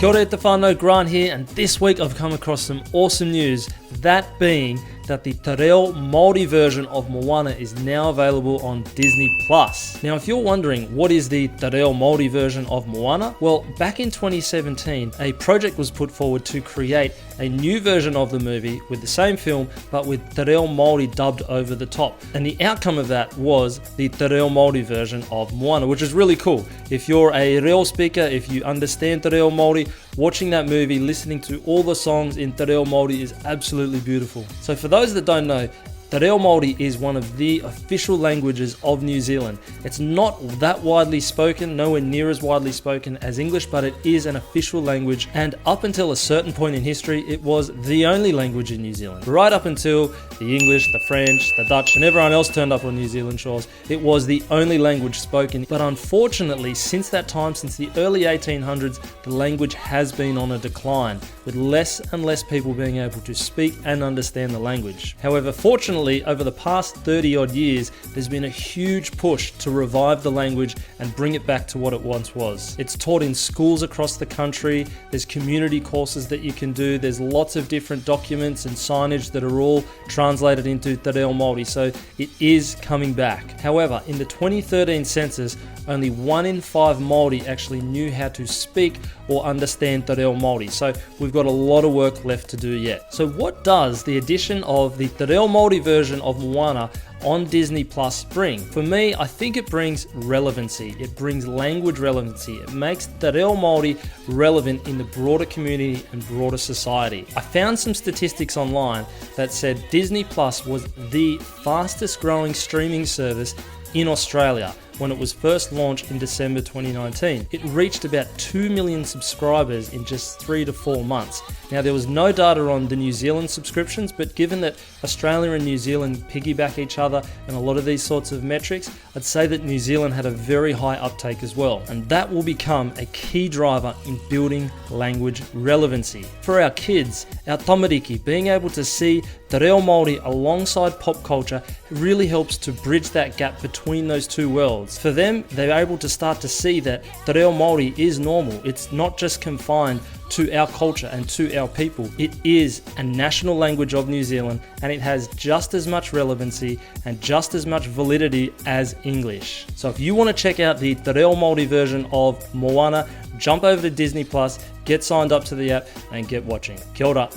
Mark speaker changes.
Speaker 1: Kia ora te whānau, Grant here, and this week I've come across some awesome news, that being that the Te Reo Maori version of Moana is now available on Disney+. Now, if you're wondering what is the Te Reo Maori version of Moana, well, back in 2017, a project was put forward to create a new version of the movie with the same film, but with Te Reo Maori dubbed over the top. And the outcome of that was the Te Reo Maori version of Moana, which is really cool. If you're a Reo speaker, if you understand Te Reo Maori, watching that movie, listening to all the songs in Te Reo Maori is absolutely beautiful. So for those that don't know, Te Reo Maori is one of the official languages of New Zealand. It's not that widely spoken, nowhere near as widely spoken as English, but it is an official language, and up until a certain point in history, it was the only language in New Zealand. Right up until the English, the French, the Dutch, and everyone else turned up on New Zealand shores, it was the only language spoken. But unfortunately, since that time, since the early 1800s, the language has been on a decline, with less and less people being able to speak and understand the language. However, fortunately, over the past 30 odd years, there's been a huge push to revive the language and bring it back to what it once was. It's taught in schools across the country, there's community courses that you can do, there's lots of different documents and signage that are all translated into Te Reo Maori, so it is coming back. However, in the 2013 census, only 1 in 5 Māori actually knew how to speak or understand Te Reo Maori, so we've got a lot of work left to do yet. So what does the addition of the Te Reo Maori version of Moana on Disney Plus bring? For me, I think it brings relevancy. It brings language relevancy. It makes Te Reo Maori relevant in the broader community and broader society. I found some statistics online that said Disney Plus was the fastest growing streaming service in Australia when it was first launched in December 2019. It reached about 2 million subscribers in just 3 to 4 months. Now, there was no data on the New Zealand subscriptions, but given that Australia and New Zealand piggyback each other and a lot of these sorts of metrics, I'd say that New Zealand had a very high uptake as well. And that will become a key driver in building language relevancy. For our kids, our tamariki, being able to see Te Reo Maori alongside pop culture really helps to bridge that gap between those two worlds. For them, they're able to start to see that Te Reo Maori is normal. It's not just confined to our culture and to our people. It is a national language of New Zealand, and it has just as much relevancy and just as much validity as English. So if you want to check out the Te Reo Maori version of Moana, jump over to Disney Plus, get signed up to the app and get watching. Kia ora.